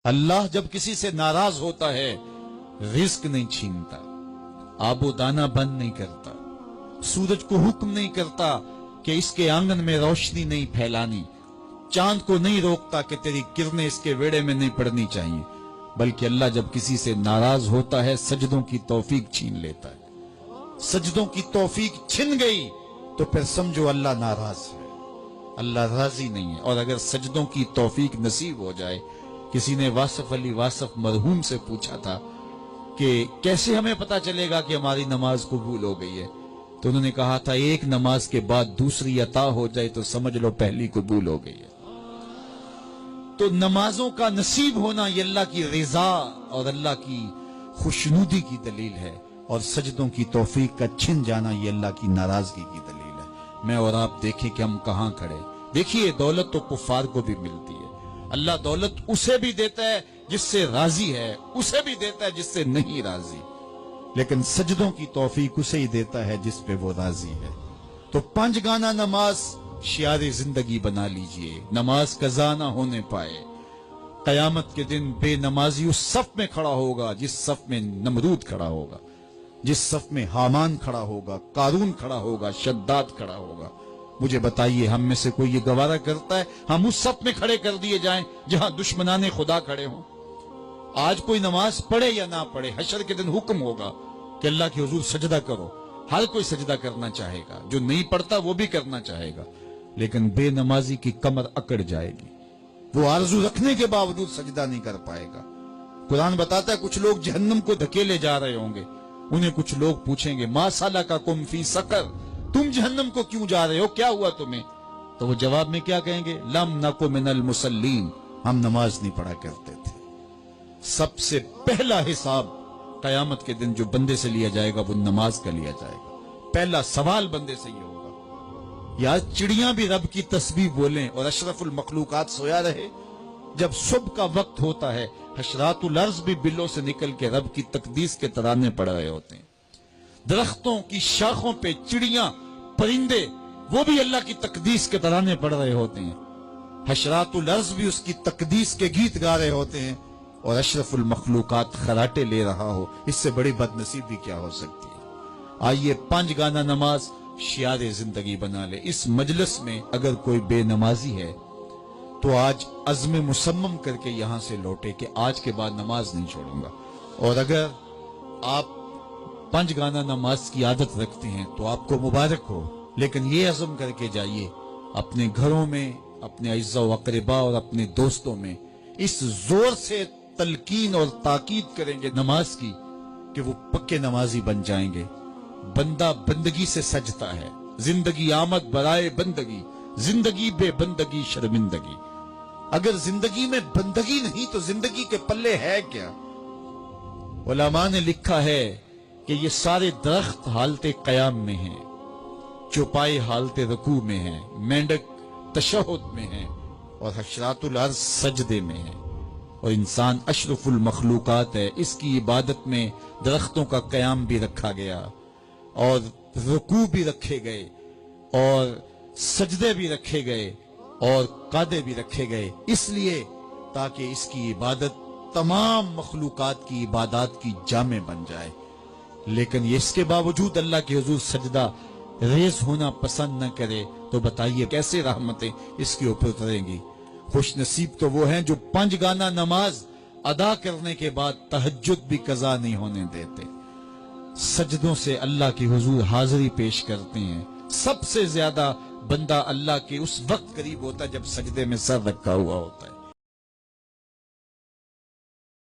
اللہ جب کسی سے ناراض ہوتا ہے رزق نہیں چھینتا، آب و دانہ بند نہیں کرتا، سورج کو حکم نہیں کرتا کہ اس کے آنگن میں روشنی نہیں پھیلانی، چاند کو نہیں روکتا کہ تیری کرنیں اس کے ویڑے میں نہیں پڑنی چاہیے، بلکہ اللہ جب کسی سے ناراض ہوتا ہے سجدوں کی توفیق چھین لیتا ہے۔ سجدوں کی توفیق چھن گئی تو پھر سمجھو اللہ ناراض ہے، اللہ راضی نہیں ہے۔ اور اگر سجدوں کی توفیق نصیب ہو جائے، کسی نے واصف علی واصف مرحوم سے پوچھا تھا کہ کیسے ہمیں پتا چلے گا کہ ہماری نماز قبول ہو گئی ہے، تو انہوں نے کہا تھا ایک نماز کے بعد دوسری عطا ہو جائے تو سمجھ لو پہلی قبول ہو گئی ہے۔ تو نمازوں کا نصیب ہونا یہ اللہ کی رضا اور اللہ کی خوشنودی کی دلیل ہے، اور سجدوں کی توفیق کا چھن جانا یہ اللہ کی ناراضگی کی دلیل ہے۔ میں اور آپ دیکھیں کہ ہم کہاں کھڑے۔ دیکھیے دولت تو کفار کو بھی ملتی ہے، اللہ دولت اسے بھی دیتا ہے جس سے راضی ہے، اسے بھی دیتا ہے جس سے نہیں راضی، لیکن سجدوں کی توفیق اسے ہی دیتا ہے جس پہ وہ راضی ہے۔ تو 5 گانا نماز شعار زندگی بنا لیجئے، نماز قضا نہ ہونے پائے۔ قیامت کے دن بے نمازی اس صف میں کھڑا ہوگا جس صف میں نمرود کھڑا ہوگا، جس صف میں حامان کھڑا ہوگا، قارون کھڑا ہوگا، شداد کھڑا ہوگا۔ مجھے بتائیے ہم میں سے کوئی یہ گوارہ کرتا ہے ہم اس صف میں کھڑے کر دیے جائیں جہاں دشمنان خدا کھڑے ہوں؟ آج کوئی نماز پڑھے یا نہ پڑھے، حشر کے دن حکم ہوگا کہ اللہ کے حضور سجدہ کرو۔ ہر کوئی سجدہ کرنا چاہے گا، جو نہیں پڑھتا وہ بھی کرنا چاہے گا، لیکن بے نمازی کی کمر اکڑ جائے گی، وہ آرزو رکھنے کے باوجود سجدہ نہیں کر پائے گا۔ قرآن بتاتا ہے کچھ لوگ جہنم کو دھکیلے جا رہے ہوں گے، انہیں کچھ لوگ پوچھیں گے ما سلککم فی سقر، تم جہنم کو کیوں جا رہے ہو، کیا ہوا تمہیں؟ تو وہ جواب میں کیا کہیں گے؟ لم نک من المصلین، ہم نماز نہیں پڑھا کرتے تھے۔ سب سے پہلا حساب قیامت کے دن جو بندے سے لیا جائے گا وہ نماز کا لیا جائے گا۔ پہلا سوال بندے سے یہ ہوگا۔ یا چڑیاں بھی رب کی تسبیح بولیں اور اشرف المخلوقات سویا رہے، جب صبح کا وقت ہوتا ہے حشرات الارض بھی بلوں سے نکل کے رب کی تقدیس کے ترانے پڑھ رہے ہوتے ہیں، درختوں کی شاخوں پہ چڑیاں پرندے وہ بھی اللہ کی تقدیس کے ترانے پڑھ رہے ہوتے ہیں، حشرات الارض بھی اس کی تقدیس کے گیت گا رہے ہوتے ہیں، اور اشرف المخلوقات خراٹے لے رہا ہو، اس سے بڑی بد نصیبی کیا ہو سکتی ہے؟ آئیے 5 گانا نماز شعار زندگی بنا لے۔ اس مجلس میں اگر کوئی بے نمازی ہے تو آج عزم مصمم کر کے یہاں سے لوٹے کہ آج کے بعد نماز نہیں چھوڑوں گا، اور اگر آپ 5 گانا نماز کی عادت رکھتے ہیں تو آپ کو مبارک ہو، لیکن یہ عزم کر کے جائیے اپنے گھروں میں، اپنے اعزاء و اقرباء اور اپنے دوستوں میں اس زور سے تلقین اور تاکید کریں گے نماز کی کہ وہ پکے نمازی بن جائیں گے۔ بندہ بندگی سے سجتا ہے، زندگی آمد برائے بندگی، زندگی بے بندگی شرمندگی۔ اگر زندگی میں بندگی نہیں تو زندگی کے پلے ہے کیا؟ علماء نے لکھا ہے کہ یہ سارے درخت حالت قیام میں ہیں، چوپائے حالت رکوع میں ہیں، مینڈک تشہد میں ہیں، اور حشرات الارض سجدے میں ہیں، اور انسان اشرف المخلوقات ہے۔ اس کی عبادت میں درختوں کا قیام بھی رکھا گیا، اور رکوع بھی رکھے گئے، اور سجدے بھی رکھے گئے، اور قعدے بھی رکھے گئے، اس لیے تاکہ اس کی عبادت تمام مخلوقات کی عبادات کی جامع بن جائے۔ لیکن اس کے باوجود اللہ کے حضور سجدہ ریز ہونا پسند نہ کرے تو بتائیے کیسے رحمتیں اس کے اوپر اتریں گی؟ خوش نصیب تو وہ ہیں جو 5 گانا نماز ادا کرنے کے بعد تہجد بھی قضا نہیں ہونے دیتے، سجدوں سے اللہ کے حضور حاضری پیش کرتے ہیں۔ سب سے زیادہ بندہ اللہ کے اس وقت قریب ہوتا ہے جب سجدے میں سر رکھا ہوا ہوتا ہے۔